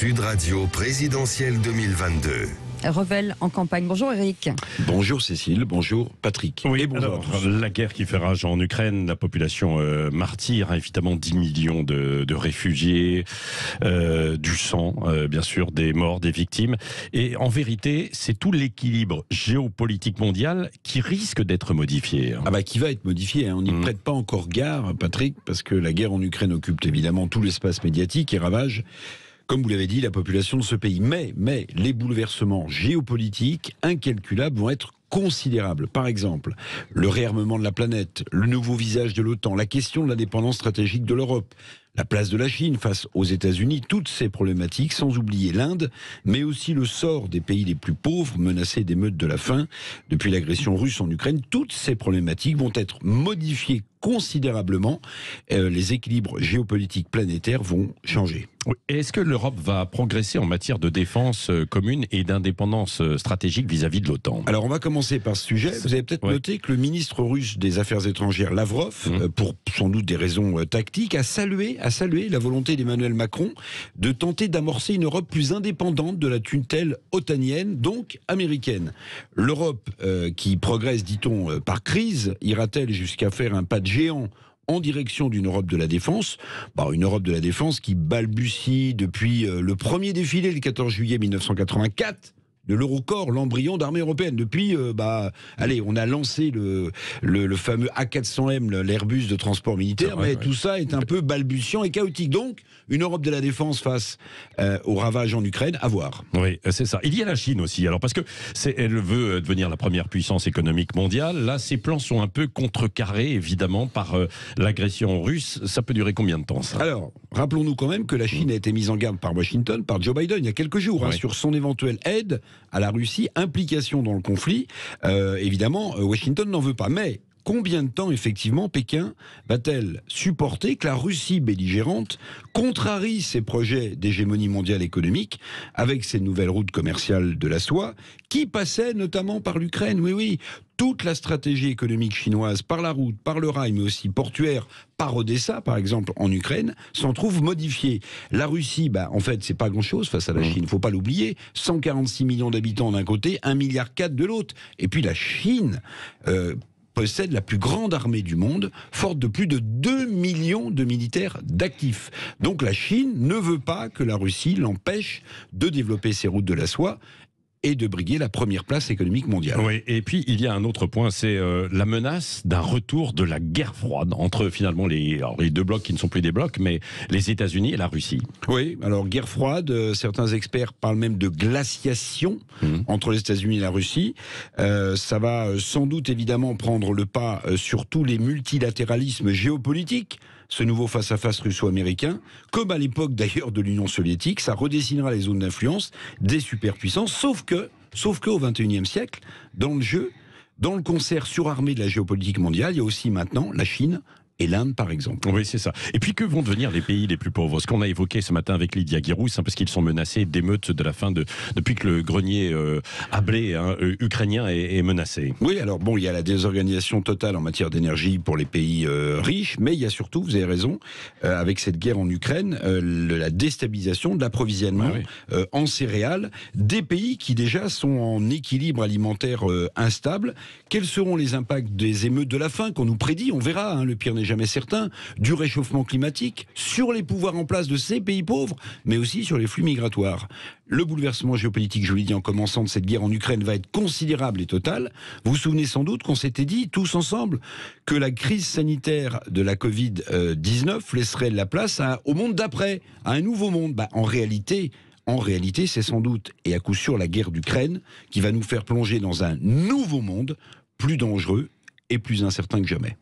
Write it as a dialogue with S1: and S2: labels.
S1: Sud Radio présidentielle 2022.
S2: Revel en campagne. Bonjour Eric.
S3: Bonjour Cécile, bonjour Patrick.
S4: Oui,
S3: et bonjour
S4: alors, la guerre qui fait rage en Ukraine, la population martyre, évidemment 10 millions de réfugiés, du sang, bien sûr, des morts, des victimes. Et en vérité, c'est tout l'équilibre géopolitique mondial qui risque d'être modifié.
S3: Qui va être modifié. On n'y prête pas encore garde, Patrick, parce que la guerre en Ukraine occupe évidemment tout l'espace médiatique et ravage, comme vous l'avez dit, la population de ce pays. Mais les bouleversements géopolitiques incalculables vont être considérables. Par exemple, le réarmement de la planète, le nouveau visage de l'OTAN, la question de l'indépendance stratégique de l'Europe, la place de la Chine face aux États-Unis, toutes ces problématiques, sans oublier l'Inde, mais aussi le sort des pays les plus pauvres, menacés d'émeutes de la faim depuis l'agression russe en Ukraine. Toutes ces problématiques vont être modifiées considérablement. Les équilibres géopolitiques planétaires vont changer.
S4: Oui. Est-ce que l'Europe va progresser en matière de défense commune et d'indépendance stratégique vis-à-vis de l'OTAN ?
S3: Alors on va commencer par ce sujet. Vous avez peut-être noté que le ministre russe des Affaires étrangères, Lavrov, pour sans doute des raisons tactiques, a salué la volonté d'Emmanuel Macron de tenter d'amorcer une Europe plus indépendante de la tutelle otanienne, donc américaine. L'Europe qui progresse, dit-on, par crise, ira-t-elle jusqu'à faire un pas de géant en direction d'une Europe de la défense? Une Europe de la défense qui balbutie depuis le premier défilé, le 14 juillet 1984, de l'Eurocorps, l'embryon d'armée européenne. Depuis, on a lancé le fameux A400M, l'Airbus de transport militaire, mais tout ça est un peu balbutiant et chaotique. Donc, une Europe de la défense face au ravage en Ukraine, à voir.
S4: Oui, c'est ça. Il y a la Chine aussi. Alors, parce que elle veut devenir la première puissance économique mondiale. Là, ses plans sont un peu contrecarrés, évidemment, par l'agression russe. Ça peut durer combien de temps, ça ?
S3: Alors, rappelons-nous quand même que la Chine a été mise en garde par Washington, par Joe Biden, il y a quelques jours, sur son éventuelle aide à la Russie, implication dans le conflit. Évidemment, Washington n'en veut pas. Mais combien de temps, effectivement, Pékin va-t-elle supporter que la Russie belligérante contrarie ses projets d'hégémonie mondiale économique avec ses nouvelles routes commerciales de la soie, qui passaient notamment par l'Ukraine? Oui. Toute la stratégie économique chinoise, par la route, par le rail, mais aussi portuaire, par Odessa, par exemple, en Ukraine, s'en trouve modifiée. La Russie, en fait, c'est pas grand-chose face à la Chine, il ne faut pas l'oublier. 146 millions d'habitants d'un côté, 1,4 milliard de l'autre. Et puis la Chine possède la plus grande armée du monde, forte de plus de 2 millions de militaires d'actifs. Donc la Chine ne veut pas que la Russie l'empêche de développer ses routes de la soie et de briguer la première place économique mondiale.
S4: Oui, et puis il y a un autre point, c'est la menace d'un retour de la guerre froide entre finalement les deux blocs qui ne sont plus des blocs, mais les États-Unis et la Russie.
S3: Oui, alors guerre froide, certains experts parlent même de glaciation entre les États-Unis et la Russie. Ça va sans doute évidemment prendre le pas sur tous les multilatéralismes géopolitiques. Ce nouveau face-à-face russo-américain, comme à l'époque d'ailleurs de l'Union soviétique, ça redessinera les zones d'influence des superpuissances, sauf que au XXIe siècle, dans le jeu, dans le concert surarmé de la géopolitique mondiale, il y a aussi maintenant la Chine et l'Inde, par exemple.
S4: Oui, c'est ça. Et puis, que vont devenir les pays les plus pauvres? Ce qu'on a évoqué ce matin avec Lydia Guirous, parce qu'ils sont menacés d'émeutes de la fin depuis que le grenier à blé ukrainien est menacé.
S3: Oui, alors il y a la désorganisation totale en matière d'énergie pour les pays riches, mais il y a surtout, vous avez raison, avec cette guerre en Ukraine, la déstabilisation de l'approvisionnement en céréales des pays qui déjà sont en équilibre alimentaire instable. Quels seront les impacts des émeutes de la faim qu'on nous prédit? On verra, le pire n'est jamais certain, du réchauffement climatique sur les pouvoirs en place de ces pays pauvres, mais aussi sur les flux migratoires. Le bouleversement géopolitique, je vous l'ai dit en commençant, de cette guerre en Ukraine va être considérable et total. Vous vous souvenez sans doute qu'on s'était dit tous ensemble que la crise sanitaire de la Covid-19 laisserait la place au monde d'après, à un nouveau monde. En réalité, c'est sans doute et à coup sûr la guerre d'Ukraine qui va nous faire plonger dans un nouveau monde plus dangereux et plus incertain que jamais.